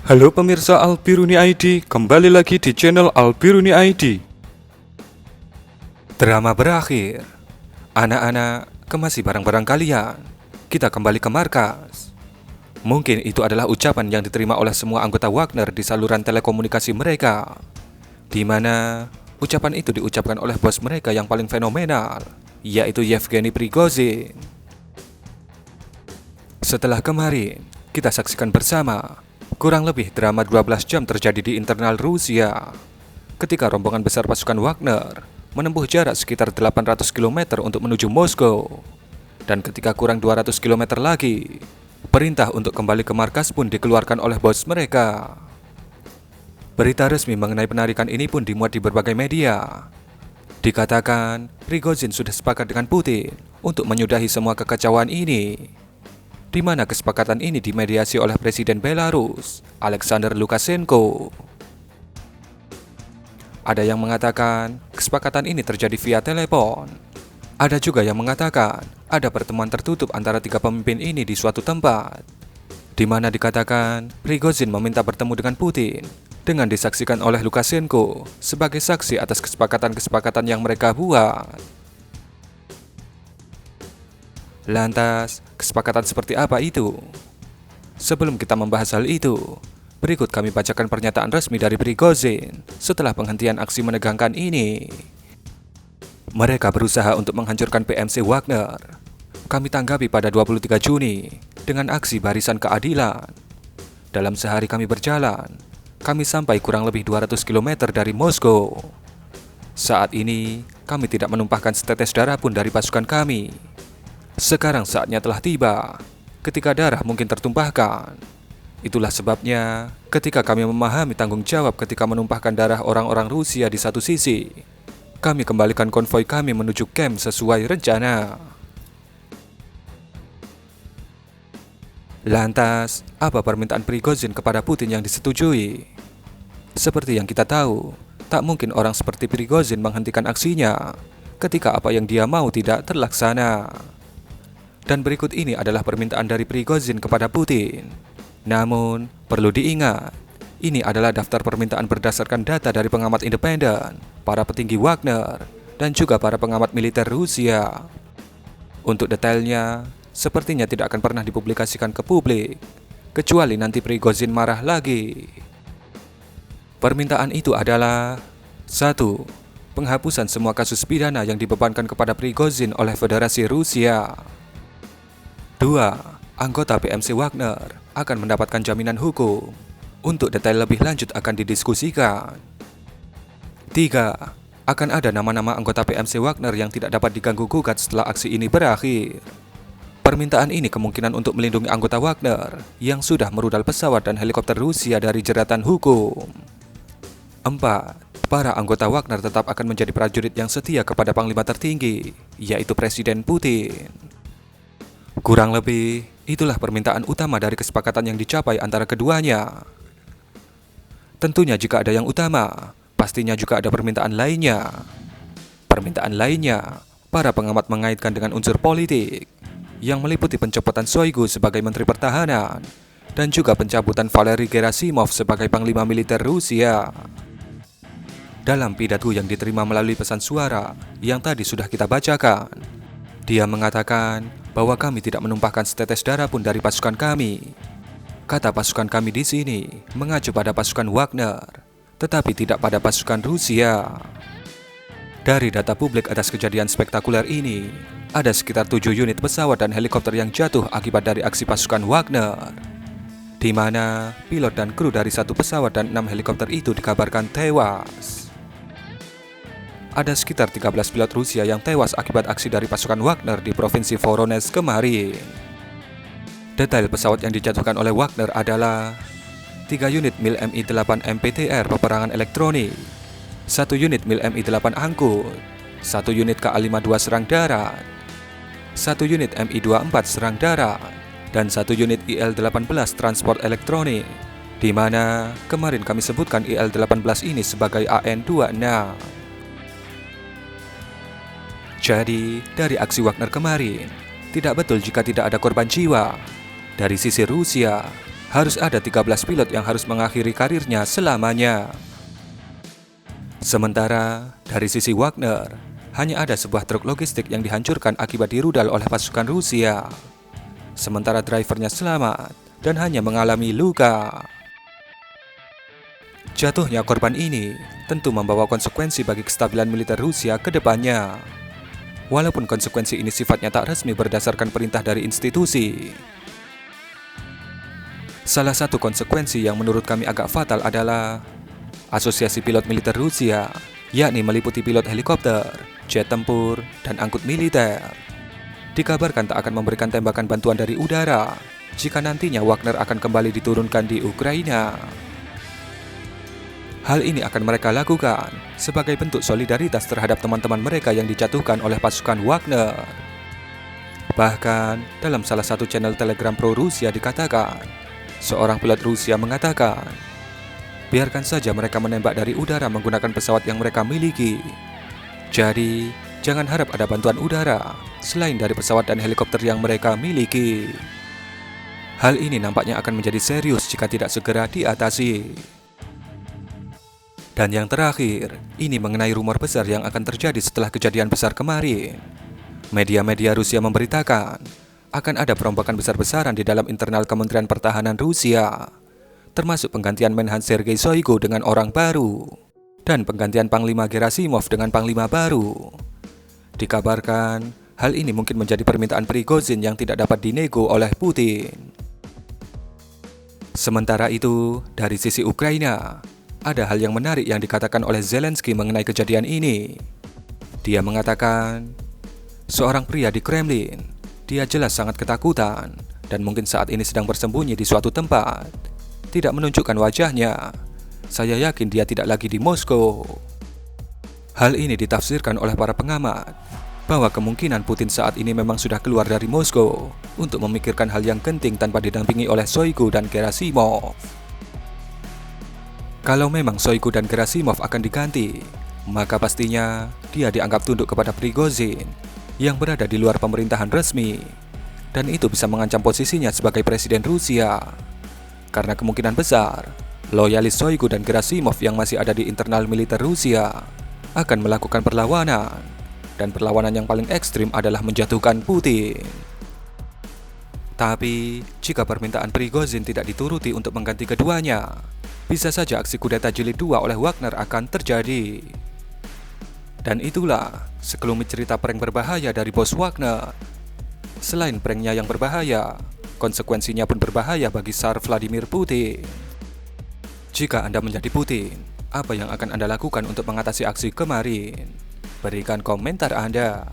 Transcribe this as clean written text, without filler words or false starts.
Halo pemirsa Albiruni ID, kembali lagi di channel Albiruni ID. Drama berakhir. Anak-anak, kemasi barang-barang kalian. Kita kembali ke markas. Mungkin itu adalah ucapan yang diterima oleh semua anggota Wagner di saluran telekomunikasi mereka, di mana ucapan itu diucapkan oleh bos mereka yang paling fenomenal, yaitu Yevgeny Prigozhin. Setelah kemarin, kita saksikan bersama kurang lebih drama 12 jam terjadi di internal Rusia ketika rombongan besar pasukan Wagner menempuh jarak sekitar 800 km untuk menuju Moskow. Dan ketika kurang 200 km lagi, perintah untuk kembali ke markas pun dikeluarkan oleh bos mereka. Berita resmi mengenai penarikan ini pun dimuat di berbagai media. Dikatakan, Prigozhin sudah sepakat dengan Putin untuk menyudahi semua kekacauan ini, di mana kesepakatan ini dimediasi oleh Presiden Belarus, Alexander Lukashenko. Ada yang mengatakan kesepakatan ini terjadi via telepon. Ada juga yang mengatakan ada pertemuan tertutup antara tiga pemimpin ini di suatu tempat, di mana dikatakan Prigozhin meminta bertemu dengan Putin dengan disaksikan oleh Lukashenko sebagai saksi atas kesepakatan-kesepakatan yang mereka buat. Lantas, kesepakatan seperti apa itu? Sebelum kita membahas hal itu, berikut kami bacakan pernyataan resmi dari Prigozhin setelah penghentian aksi menegangkan ini. Mereka berusaha untuk menghancurkan PMC Wagner. Kami tanggapi pada 23 Juni dengan aksi Barisan Keadilan. Dalam sehari kami berjalan, kami sampai kurang lebih 200 km dari Moskow. Saat ini, kami tidak menumpahkan setetes darah pun dari pasukan kami. Sekarang saatnya telah tiba, ketika darah mungkin tertumpahkan. Itulah sebabnya, ketika kami memahami tanggung jawab ketika menumpahkan darah orang-orang Rusia di satu sisi, kami kembalikan konvoi kami menuju camp sesuai rencana. Lantas, apa permintaan Prigozhin kepada Putin yang disetujui? Seperti yang kita tahu, tak mungkin orang seperti Prigozhin menghentikan aksinya ketika apa yang dia mau tidak terlaksana. Dan berikut ini adalah permintaan dari Prigozhin kepada Putin. Namun, perlu diingat, ini adalah daftar permintaan berdasarkan data dari pengamat independen, para petinggi Wagner, dan juga para pengamat militer Rusia. Untuk detailnya, sepertinya tidak akan pernah dipublikasikan ke publik, kecuali nanti Prigozhin marah lagi. Permintaan itu adalah 1. Penghapusan semua kasus pidana yang dibebankan kepada Prigozhin oleh Federasi Rusia. 2. Anggota PMC Wagner akan mendapatkan jaminan hukum. Untuk detail lebih lanjut akan didiskusikan. 3. Akan ada nama-nama anggota PMC Wagner yang tidak dapat diganggu-gugat setelah aksi ini berakhir. Permintaan ini kemungkinan untuk melindungi anggota Wagner yang sudah merudal pesawat dan helikopter Rusia dari jeratan hukum. 4. Para anggota Wagner tetap akan menjadi prajurit yang setia kepada panglima tertinggi, yaitu Presiden Putin. Kurang lebih, itulah permintaan utama dari kesepakatan yang dicapai antara keduanya. Tentunya jika ada yang utama, pastinya juga ada permintaan lainnya. Permintaan lainnya, para pengamat mengaitkan dengan unsur politik, yang meliputi pencopotan Shoigu sebagai Menteri Pertahanan, dan juga pencabutan Valery Gerasimov sebagai Panglima Militer Rusia. Dalam pidato yang diterima melalui pesan suara yang tadi sudah kita bacakan, dia mengatakan bahwa kami tidak menumpahkan setetes darah pun dari pasukan kami. Kata pasukan kami di sini mengacu pada pasukan Wagner, tetapi tidak pada pasukan Rusia. Dari data publik atas kejadian spektakuler ini, ada sekitar 7 unit pesawat dan helikopter yang jatuh akibat dari aksi pasukan Wagner, di mana pilot dan kru dari 1 pesawat dan 6 helikopter itu dikabarkan tewas. Ada sekitar 13 pilot Rusia yang tewas akibat aksi dari pasukan Wagner di Provinsi Voronezh kemarin. Detail pesawat yang dijatuhkan oleh Wagner adalah 3 unit MiL Mi-8 MPTR peperangan elektronik, 1 unit MiL Mi-8 angkut, 1 unit Ka-52 serang darat, 1 unit Mi-24 serang darat, dan 1 unit Il-18 transport elektronik, di mana kemarin kami sebutkan Il-18 ini sebagai AN-26. Jadi, dari aksi Wagner kemarin, tidak betul jika tidak ada korban jiwa. Dari sisi Rusia, harus ada 13 pilot yang harus mengakhiri karirnya selamanya. Sementara dari sisi Wagner, hanya ada sebuah truk logistik yang dihancurkan akibat dirudal oleh pasukan Rusia. Sementara drivernya selamat dan hanya mengalami luka. Jatuhnya korban ini tentu membawa konsekuensi bagi kestabilan militer Rusia ke depannya. Walaupun konsekuensi ini sifatnya tak resmi berdasarkan perintah dari institusi. Salah satu konsekuensi yang menurut kami agak fatal adalah Asosiasi Pilot Militer Rusia, yakni meliputi pilot helikopter, jet tempur, dan angkut militer. Dikabarkan tak akan memberikan tembakan bantuan dari udara jika nantinya Wagner akan kembali diturunkan di Ukraina. Hal ini akan mereka lakukan sebagai bentuk solidaritas terhadap teman-teman mereka yang dijatuhkan oleh pasukan Wagner. Bahkan, dalam salah satu channel Telegram pro Rusia dikatakan, seorang pilot Rusia mengatakan, biarkan saja mereka menembak dari udara menggunakan pesawat yang mereka miliki. Jadi, jangan harap ada bantuan udara selain dari pesawat dan helikopter yang mereka miliki. Hal ini nampaknya akan menjadi serius jika tidak segera diatasi. Dan yang terakhir, ini mengenai rumor besar yang akan terjadi setelah kejadian besar kemarin. Media-media Rusia memberitakan akan ada perombakan besar-besaran di dalam internal Kementerian Pertahanan Rusia, termasuk penggantian Menhan Sergei Shoigu dengan orang baru, dan penggantian Panglima Gerasimov dengan Panglima baru. Dikabarkan, hal ini mungkin menjadi permintaan Prigozhin yang tidak dapat dinego oleh Putin. Sementara itu, dari sisi Ukraina, ada hal yang menarik yang dikatakan oleh Zelensky mengenai kejadian ini. Dia mengatakan, seorang pria di Kremlin, dia jelas sangat ketakutan dan mungkin saat ini sedang bersembunyi di suatu tempat. Tidak menunjukkan wajahnya. Saya yakin dia tidak lagi di Moskow. Hal ini ditafsirkan oleh para pengamat bahwa kemungkinan Putin saat ini memang sudah keluar dari Moskow untuk memikirkan hal yang genting tanpa didampingi oleh Shoigu dan Gerasimov. Kalau memang Shoigu dan Gerasimov akan diganti, maka pastinya dia dianggap tunduk kepada Prigozhin yang berada di luar pemerintahan resmi, dan itu bisa mengancam posisinya sebagai presiden Rusia. Karena kemungkinan besar, loyalis Shoigu dan Gerasimov yang masih ada di internal militer Rusia akan melakukan perlawanan, dan perlawanan yang paling ekstrim adalah menjatuhkan Putin. Tapi, jika permintaan Prigozhin tidak dituruti untuk mengganti keduanya, bisa saja aksi kudeta jilid 2 oleh Wagner akan terjadi. Dan itulah sekelumit cerita prank berbahaya dari bos Wagner. Selain pranknya yang berbahaya, konsekuensinya pun berbahaya bagi Tsar Vladimir Putin. Jika Anda menjadi Putin, apa yang akan Anda lakukan untuk mengatasi aksi kemarin? Berikan komentar Anda.